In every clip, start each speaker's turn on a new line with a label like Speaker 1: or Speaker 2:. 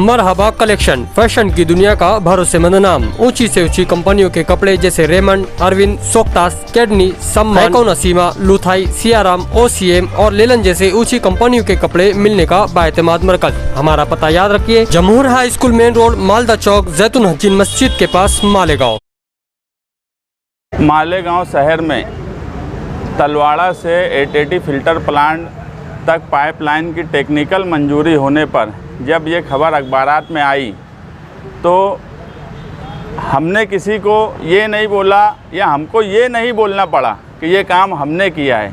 Speaker 1: मरहबा collection, fashion की दुनिया का भरोसेमंद नाम। ऊंची से ऊंची कंपनियों के कपड़े जैसे रेमंड, अरविंद, सोक्टास, कैडनी, सम्मान, नसीमा, लुथाई, सियाराम, ओसीएम और लेलन जैसे ऊंची कंपनियों के कपड़े मिलने का बाएतमाद मरकज। हमारा पता याद रखिए, Jamhoor high school main road, Malda Chowk, Jaitun Hajin मस्जिद के पास, मालेगांव।
Speaker 2: मालेगांव शहर में तलवाड़ा से 880 फिल्टर प्लांट तक पाइपलाइन की टेक्निकल मंजूरी होने पर जब ये खबर अखबारात में आई तो हमने किसी को ये नहीं बोला या हमको ये नहीं बोलना पड़ा कि ये काम हमने किया है।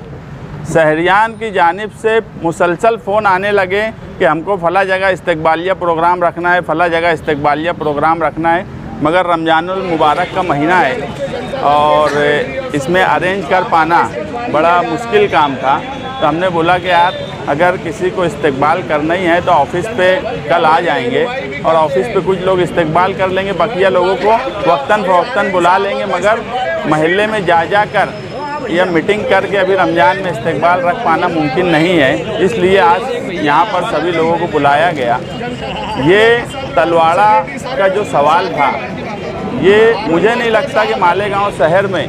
Speaker 2: शहरियान की जानिब से मुसलसल फ़ोन आने लगे कि हमको फ़ला जगह इस्तकबालिया प्रोग्राम रखना है, फ़ला जगह इस्तकबालिया प्रोग्राम रखना है। मगर रमज़ानुल मुबारक का महीना है और इसमें अरेंज कर पाना बड़ा मुश्किल काम था। तो हमने बोला कि यार अगर किसी को इस्तकबाल करना ही है तो ऑफ़िस पे कल आ जाएंगे और ऑफ़िस पे कुछ लोग इस्तकबाल कर लेंगे, बकिया लोगों को वक्तन फ़वक्तन बुला लेंगे। मगर महल्ले में जा कर या मीटिंग करके अभी रमज़ान में इस्तकबाल रख पाना मुमकिन नहीं है। इसलिए आज यहाँ पर सभी लोगों को बुलाया गया। ये तलवाड़ा का जो सवाल था, ये मुझे नहीं लगता कि मालेगांव शहर में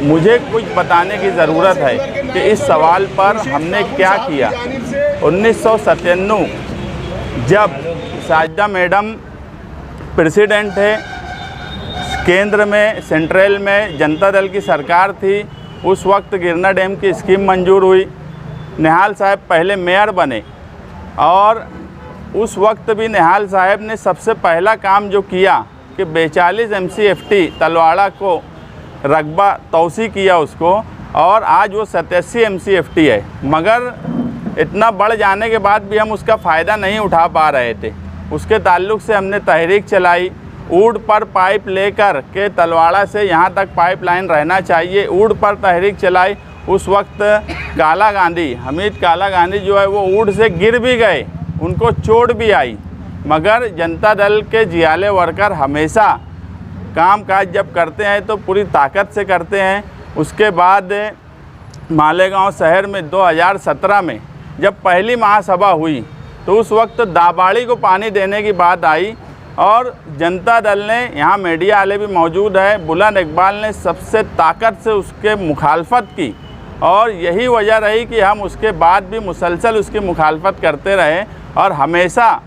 Speaker 2: मुझे कुछ बताने की ज़रूरत है कि इस सवाल पर हमने क्या किया। 1997 जब साजिदा मैडम प्रेसिडेंट थे, केंद्र में सेंट्रल में जनता दल की सरकार थी, उस वक्त गिरना डैम की स्कीम मंजूर हुई। निहाल साहब पहले मेयर बने और उस वक्त भी निहाल साहब ने सबसे पहला काम जो किया कि 42 MCFT तलवाड़ा को रकबा तौसी किया उसको, और आज वो 87 MCFT है। मगर इतना बढ़ जाने के बाद भी हम उसका फ़ायदा नहीं उठा पा रहे थे। उसके ताल्लुक़ से हमने तहरीक चलाई, ऊड पर पाइप लेकर के तलवाड़ा से यहाँ तक पाइपलाइन रहना चाहिए, ऊड पर तहरीक चलाई। उस वक्त काला गांधी, हमीद काला गांधी जो है वो ऊड से गिर भी गए, उनको चोट भी आई। मगर जनता दल के जियाले वर्कर हमेशा काम काज जब करते हैं तो पूरी ताकत से करते हैं। उसके बाद मालेगांव शहर में 2017 में जब पहली महासभा हुई तो उस वक्त दाबाड़ी को पानी देने की बात आई और जनता दल ने, यहाँ मीडिया वाले भी मौजूद है, बुलंद इकबाल ने सबसे ताकत से उसके मुखालफत की और यही वजह रही कि हम उसके बाद भी मुसलसल उसकी मुखालफत करते रहे। और हमेशा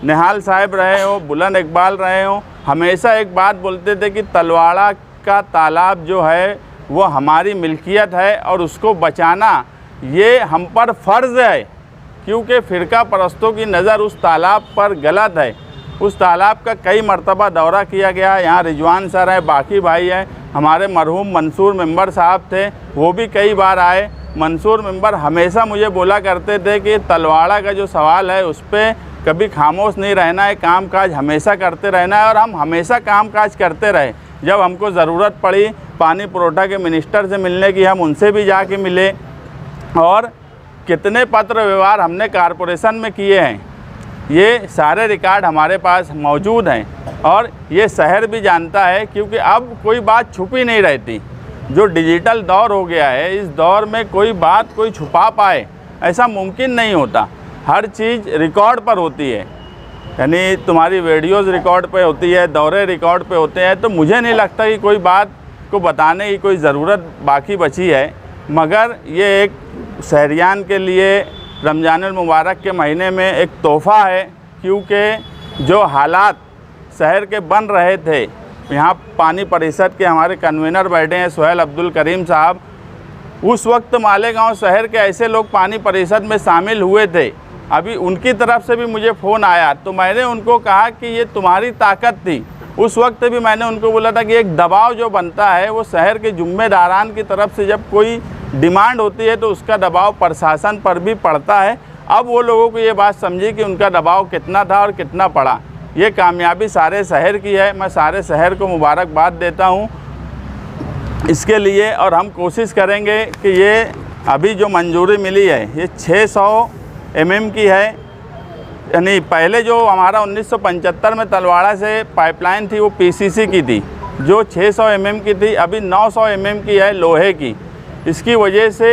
Speaker 2: निहाल साहब रहे हो, बुलंद इकबाल रहे हो, हमेशा एक बात बोलते थे कि तलवाड़ा का तालाब जो है वो हमारी मिल्कियत है और उसको बचाना ये हम पर फ़र्ज़ है, क्योंकि फ़िरका परस्तों की नज़र उस तालाब पर गलत है। उस तालाब का कई मरतबा दौरा किया गया। यहाँ रिजवान सर हैं, बाकी भाई हैं, हमारे मरहूम मंसूर मेंबर साहब थे, वो भी कई बार आए। मंसूर मेंबर हमेशा मुझे बोला करते थे कि तलवाड़ा का जो सवाल है उस पर कभी खामोश नहीं रहना है, काम काज हमेशा करते रहना है। और हम हमेशा काम काज करते रहे। जब हमको ज़रूरत पड़ी पानी पुरोठा के मिनिस्टर से मिलने की, हम उनसे भी जाके मिले और कितने पत्र व्यवहार हमने कारपोरेशन में किए हैं, ये सारे रिकॉर्ड हमारे पास मौजूद हैं और ये शहर भी जानता है। क्योंकि अब कोई बात छुपी नहीं रहती। जो डिजिटल दौर हो गया है, इस दौर में कोई बात कोई छुपा पाए ऐसा मुमकिन नहीं होता। हर चीज़ रिकॉर्ड पर होती है, यानी तुम्हारी वीडियोज़ रिकॉर्ड पे होती है, दौरे रिकॉर्ड पे होते हैं। तो मुझे नहीं लगता कि कोई बात को बताने की कोई ज़रूरत बाकी बची है। मगर ये एक शहरियान के लिए रमज़ानुल मुबारक के महीने में एक तोहफ़ा है, क्योंकि जो हालात शहर के बन रहे थे, यहाँ पानी परिषद के हमारे कन्वीनर बैठे हैं सुहेल अब्दुल करीम साहब, उस वक्त मालेगांव शहर के ऐसे लोग पानी परिषद में शामिल हुए थे। अभी उनकी तरफ से भी मुझे फ़ोन आया तो मैंने उनको कहा कि ये तुम्हारी ताकत थी। उस वक्त भी मैंने उनको बोला था कि एक दबाव जो बनता है वो शहर के ज़िम्मेदारान की तरफ से जब कोई डिमांड होती है तो उसका दबाव प्रशासन पर भी पड़ता है। अब वो लोगों को ये बात समझी कि उनका दबाव कितना था और कितना पड़ा। ये कामयाबी सारे शहर की है। मैं सारे शहर को मुबारकबाद देता हूँ इसके लिए। और हम कोशिश करेंगे कि ये अभी जो मंजूरी मिली है ये 600 mm की है। यानी पहले जो हमारा 1975 में तलवाड़ा से पाइपलाइन थी वो PCC की थी, जो 600 mm की थी, अभी 900 mm की है लोहे की। इसकी वजह से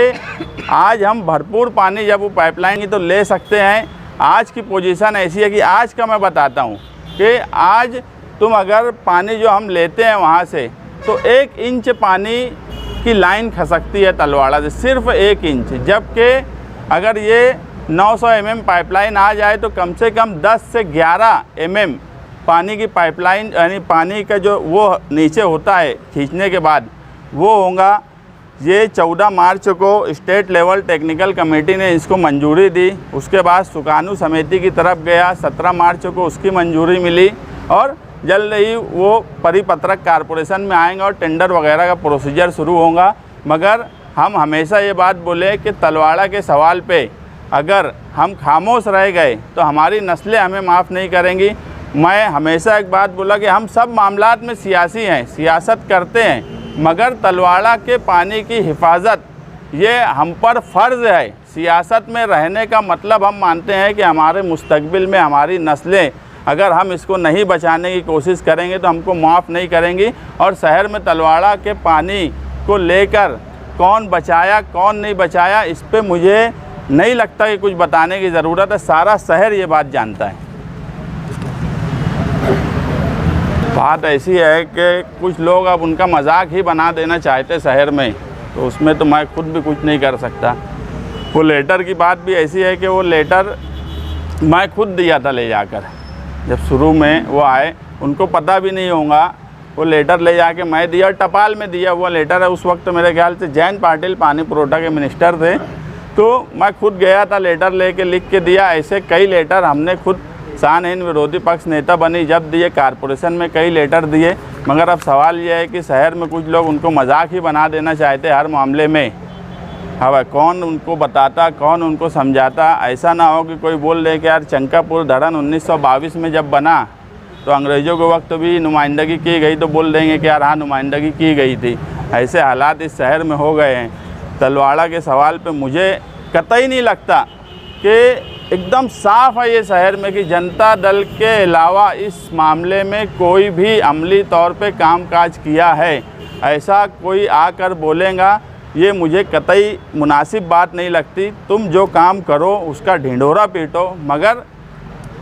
Speaker 2: आज हम भरपूर पानी जब वो पाइपलाइन की तो ले सकते हैं। आज की पोजीशन ऐसी है कि आज का मैं बताता हूँ कि आज तुम अगर पानी जो हम लेते हैं वहाँ से, तो 1 इंच पानी की लाइन खसकती है तलवाड़ा से, सिर्फ 1 इंच। जबकि अगर ये 900 mm पाइपलाइन आ जाए तो कम से कम 10 से 11 mm पानी की पाइपलाइन, यानी पानी का जो वो नीचे होता है खींचने के बाद वो होगा। ये 14 मार्च को स्टेट लेवल टेक्निकल कमेटी ने इसको मंजूरी दी। उसके बाद सुकानू समिति की तरफ गया, 17 मार्च को उसकी मंजूरी मिली और जल्द ही वो परिपत्रक कारपोरेशन में आएंगे और टेंडर वगैरह का प्रोसीजर शुरू होगा। मगर हम हमेशा ये बात बोले कि तलवाड़ा के सवाल पे अगर हम खामोश रह गए तो हमारी नस्लें हमें माफ़ नहीं करेंगी। मैं हमेशा एक बात बोला कि हम सब मामलात में सियासी हैं, सियासत करते हैं, मगर तलवाड़ा के पानी की हिफाजत ये हम पर फ़र्ज़ है। सियासत में रहने का मतलब हम मानते हैं कि हमारे मुस्तकबिल में हमारी नस्लें अगर हम इसको नहीं बचाने की कोशिश करेंगे तो हमको माफ़ नहीं करेंगी। और शहर में तलवाड़ा के पानी को लेकर कौन बचाया कौन नहीं बचाया, इस पे मुझे नहीं लगता कि कुछ बताने की ज़रूरत है। सारा शहर ये बात जानता है। बात ऐसी है कि कुछ लोग अब उनका मजाक ही बना देना चाहते शहर में, तो उसमें तो मैं खुद भी कुछ नहीं कर सकता। वो लेटर की बात भी ऐसी है कि वो लेटर मैं खुद दिया था ले जाकर। जब शुरू में वो आए उनको पता भी नहीं होगा, वो लेटर ले जाके मैं दिया, टपाल में दिया हुआ लेटर है। उस वक्त मेरे ख्याल से जयंत पाटिल पानी पुरोठा के मिनिस्टर थे, तो मैं खुद गया था, लेटर लेके लिख के दिया। ऐसे कई लेटर हमने खुद सानहीन विरोधी पक्ष नेता बनी जब दिए, कारपोरेशन में कई लेटर दिए। मगर अब सवाल यह है कि शहर में कुछ लोग उनको मजाक ही बना देना चाहते हर मामले में। अब कौन उनको बताता, कौन उनको समझाता। ऐसा ना हो कि कोई बोल रहे कि यार चंकापुर धरन 1922 में जब बना तो अंग्रेज़ों के वक्त भी नुमाइंदगी की गई, तो बोल देंगे कि यार हाँ नुमाइंदगी की गई थी। ऐसे हालात इस शहर में हो गए हैं। तलवाड़ा के सवाल पे मुझे कतई नहीं लगता कि एकदम साफ है ये शहर में कि जनता दल के अलावा इस मामले में कोई भी अमली तौर पे कामकाज किया है, ऐसा कोई आकर बोलेगा, ये मुझे कतई मुनासिब बात नहीं लगती। तुम जो काम करो उसका ढिंढोरा पीटो, मगर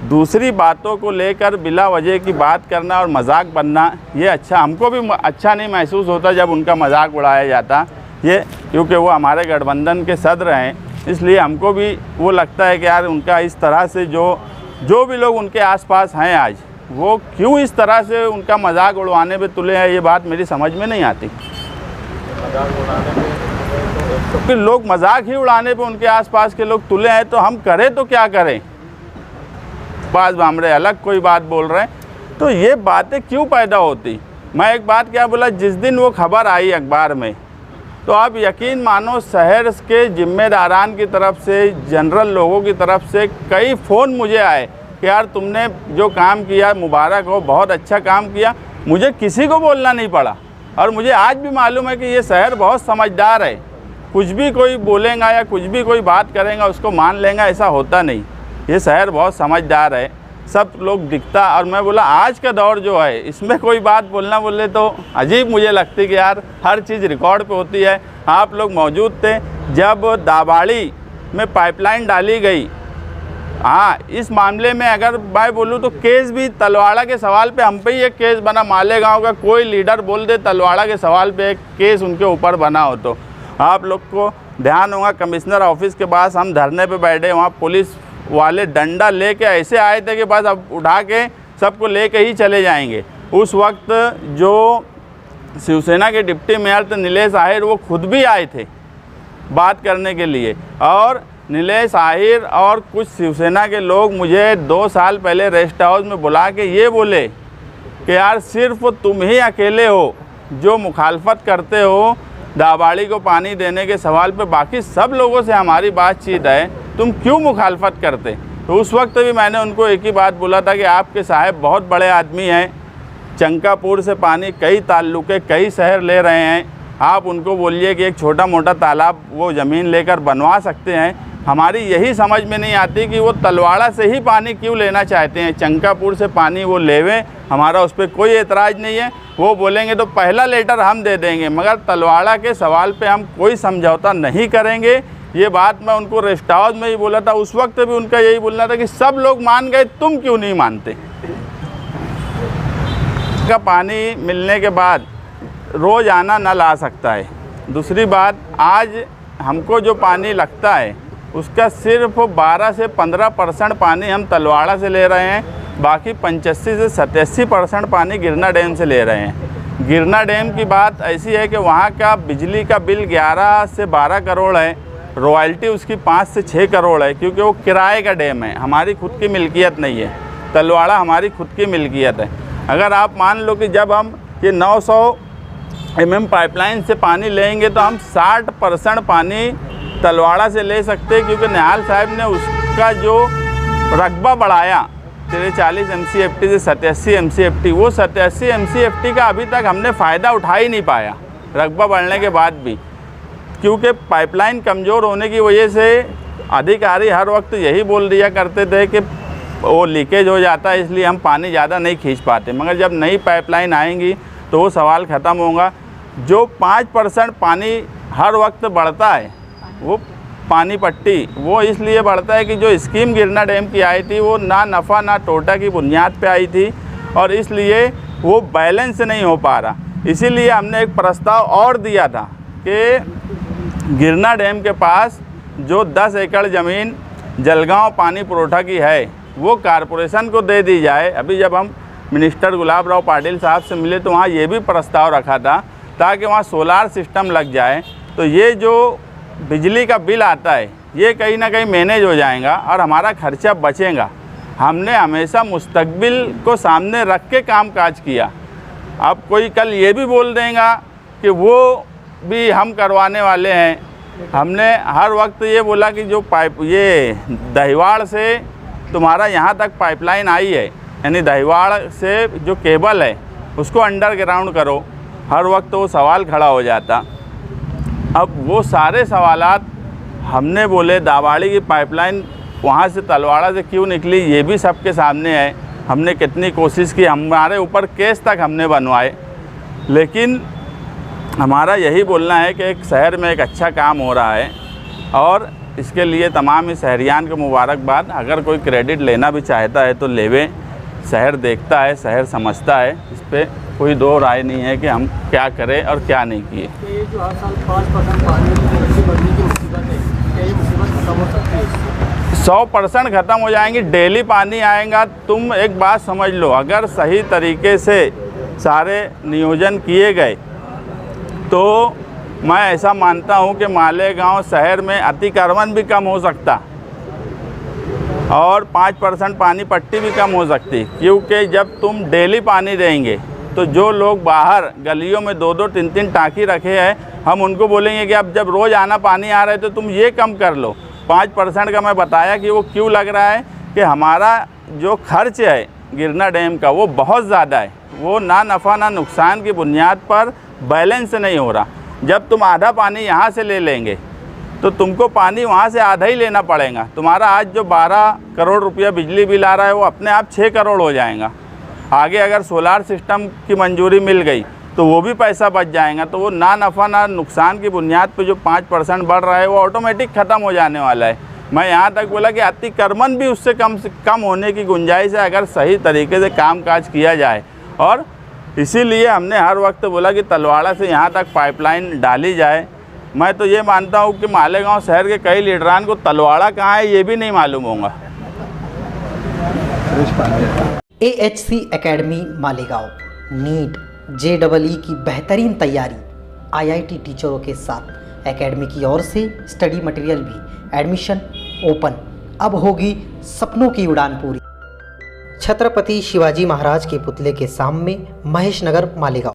Speaker 2: दूसरी बातों को लेकर बिला वजह की बात करना और मजाक बनना, ये अच्छा, हमको भी अच्छा नहीं महसूस होता जब उनका मजाक उड़ाया जाता। ये क्योंकि वो हमारे गठबंधन के सदर हैं, इसलिए हमको भी वो लगता है कि यार उनका इस तरह से जो भी लोग उनके आसपास हैं आज, वो क्यों इस तरह से उनका मजाक उड़वाने पे तुले हैं, ये बात मेरी समझ में नहीं आती। क्योंकि लोग मजाक ही उड़ाने पे उनके आसपास के लोग तुले हैं, तो हम करें तो क्या करें। बाज बामरे अलग कोई बात बोल रहे हैं, तो ये बातें क्यों पैदा होती। मैं एक बात क्या बोला, जिस दिन वो खबर आई अखबार में, तो आप यकीन मानो शहर के जिम्मेदारान की तरफ से, जनरल लोगों की तरफ से कई फ़ोन मुझे आए कि यार तुमने जो काम किया मुबारक हो, बहुत अच्छा काम किया। मुझे किसी को बोलना नहीं पड़ा। और मुझे आज भी मालूम है कि ये शहर बहुत समझदार है। कुछ भी कोई बोलेगा या कुछ भी कोई बात करेगा उसको मान लेगा, ऐसा होता नहीं। ये शहर बहुत समझदार है, सब लोग दिखता। और मैं बोला आज का दौर जो है इसमें कोई बात बोलना बोले तो अजीब मुझे लगती कि यार हर चीज़ रिकॉर्ड पे होती है। आप लोग मौजूद थे जब दाबाड़ी में पाइपलाइन डाली गई। हाँ, इस मामले में अगर मैं बोलूँ तो केस भी तलवाड़ा के सवाल पे हम पे ही एक केस बना। मालेगांव का कोई लीडर बोल दे तलवाड़ा के सवाल पे एक केस उनके ऊपर बना हो, तो आप लोग को ध्यान होगा कमिश्नर ऑफिस के पास हम धरने पे बैठे, वहाँ पुलिस वाले डंडा लेके ऐसे आए थे कि बस अब उठा के सबको लेके ही चले जाएंगे। उस वक्त जो शिवसेना के डिप्टी मेयर थे नीलेश आहिर, वो खुद भी आए थे बात करने के लिए। और नीलेश आहिर और कुछ शिवसेना के लोग मुझे 2 साल पहले रेस्ट हाउस में बुला के ये बोले कि यार सिर्फ तुम ही अकेले हो जो मुखालफत करते हो दाबाड़ी को पानी देने के सवाल पे, बाकी सब लोगों से हमारी बातचीत है, तुम क्यों मुखालफत करते। तो उस वक्त भी मैंने उनको एक ही बात बोला था कि आपके साहब बहुत बड़े आदमी हैं, चंकापुर से पानी कई ताल्लुके कई शहर ले रहे हैं, आप उनको बोलिए कि एक छोटा मोटा तालाब वो ज़मीन लेकर बनवा सकते हैं। हमारी यही समझ में नहीं आती कि वो तलवाड़ा से ही पानी क्यों लेना चाहते हैं। चंकापुर से पानी वो लेवें, हमारा उस पर कोई एतराज़ नहीं है। वो बोलेंगे तो पहला लेटर हम दे देंगे, मगर तलवाड़ा के सवाल पे हम कोई समझौता नहीं करेंगे। ये बात मैं उनको रेस्ट हाउस में ही बोला था, उस वक्त भी उनका यही बोलना था कि सब लोग मान गए, तुम क्यों नहीं मानते। का पानी मिलने के बाद रोज़ आना नल आ सकता है। दूसरी बात, आज हमको जो पानी लगता है उसका सिर्फ 12 से 15% पानी हम तलवाड़ा से ले रहे हैं, बाकी 85 से 87% पानी गिरना डैम से ले रहे हैं। गिरना डैम की बात ऐसी है कि वहाँ का बिजली का बिल 11 से 12 करोड़ है, रॉयल्टी उसकी 5 से 6 करोड़ है, क्योंकि वो किराए का डैम है, हमारी खुद की मिल्कियत नहीं है। तलवाड़ा हमारी खुद की मिल्कियत है। अगर आप मान लो कि जब हम ये 900 mm पाइपलाइन से पानी लेंगे तो हम 60% पानी तलवाड़ा से ले सकते हैं, क्योंकि निहाल साहब ने उसका जो रकबा बढ़ाया 43 MCFT से 87 MCFT, वो 87 MCFT का अभी तक हमने फ़ायदा उठा ही नहीं पाया रकबा बढ़ने के बाद भी, क्योंकि पाइपलाइन कमज़ोर होने की वजह से अधिकारी हर वक्त यही बोल दिया करते थे कि वो लीकेज हो जाता है, इसलिए हम पानी ज़्यादा नहीं खींच पाते। मगर जब नई पाइपलाइन आएंगी तो वो सवाल ख़त्म होगा। जो 5% पानी हर वक्त बढ़ता है वो पानी पट्टी, वो इसलिए बढ़ता है कि जो स्कीम गिरना डैम की आई थी वो ना नफ़ा ना टोटा की बुनियाद पे आई थी, और इसलिए वो बैलेंस नहीं हो पा रहा। इसीलिए हमने एक प्रस्ताव और दिया था कि गिरना डैम के पास जो 10 एकड़ ज़मीन जलगांव पानी पुरोठा की है वो कारपोरेशन को दे दी जाए। अभी जब हम मिनिस्टर गुलाब राव पाटिल साहब से मिले तो वहाँ ये भी प्रस्ताव रखा था, ताकि वहाँ सोलार सिस्टम लग जाए, तो ये जो बिजली का बिल आता है ये कहीं ना कहीं मैनेज हो जाएगा और हमारा खर्चा बचेगा। हमने हमेशा मुस्तकबिल को सामने रख के काम काज किया। अब कोई कल ये भी बोल देगा कि वो भी हम करवाने वाले हैं। हमने हर वक्त ये बोला कि जो ये दहिवाड़ से तुम्हारा यहाँ तक पाइपलाइन आई है, यानी दहिवाड़ से जो केबल है उसको अंडरग्राउंड करो, हर वक्त वो सवाल खड़ा हो जाता। अब वो सारे सवालात हमने बोले दावाड़ी की पाइपलाइन वहाँ से तलवाड़ा से क्यों निकली ये भी सबके सामने है। हमने कितनी कोशिश की, हमारे ऊपर केस तक हमने बनवाए, लेकिन हमारा यही बोलना है कि एक शहर में एक अच्छा काम हो रहा है और इसके लिए तमाम ही शहरियान को मुबारकबाद। अगर कोई क्रेडिट लेना भी चाहता है तो लेवे, शहर देखता है, शहर समझता है, इस पर कोई दो राय नहीं है कि हम क्या करें और क्या नहीं किए।
Speaker 1: ये जो हर साल 5% पानी बढ़ने की मुसीबत है, क्या ये मुसीबत खत्म हो सकती है?
Speaker 2: 100% ख़त्म हो जाएंगी। डेली पानी आएगा। तुम एक बात समझ लो, अगर सही तरीके से सारे नियोजन किए गए तो मैं ऐसा मानता हूं कि मालेगांव शहर में अतिक्रमण भी कम हो सकता और 5% पानी पट्टी भी कम हो सकती, क्योंकि जब तुम डेली पानी देंगे तो जो लोग बाहर गलियों में 2-2, 3-3 टाँकी रखे हैं, हम उनको बोलेंगे कि अब जब रोज़ आना पानी आ रहा है तो तुम ये कम कर लो। 5% का मैं बताया कि वो क्यों लग रहा है कि हमारा जो खर्च है गिरना डैम का वो बहुत ज़्यादा है, वो ना नफ़ा ना नुकसान की बुनियाद पर बैलेंस नहीं हो रहा। जब तुम आधा पानी यहाँ से ले लेंगे तो तुमको पानी वहाँ से आधा ही लेना पड़ेगा। तुम्हारा आज जो 12 करोड़ रुपया बिजली बिल आ रहा है वो अपने आप 6 करोड़ हो जाएगा। आगे अगर सोलार सिस्टम की मंजूरी मिल गई तो वो भी पैसा बच जाएगा। तो वो ना नफ़ा ना नुकसान की बुनियाद पे जो 5% बढ़ रहा है वो ऑटोमेटिक ख़त्म हो जाने वाला है। मैं यहाँ तक बोला कि अतिक्रमण भी उससे कम होने की गुंजाइश है, अगर सही तरीके से कामकाज किया जाए। और इसीलिए हमने हर वक्त बोला कि तलवाड़ा से यहाँ तक पाइपलाइन डाली जाए। मैं तो ये मानता हूँ कि मालेगांव शहर के कई लीडरान को तलवाड़ा कहाँ है ये भी नहीं मालूम होगा।
Speaker 3: AHC academy Malegaon NEET JEE की बेहतरीन तैयारी IIT टीचरों के साथ एकेडमी की ओर से स्टडी मटेरियल भी। Admission open. अब होगी सपनों की उड़ान पूरी। छत्रपति शिवाजी महाराज के पुतले के सामने, महेश नगर, मालेगांव।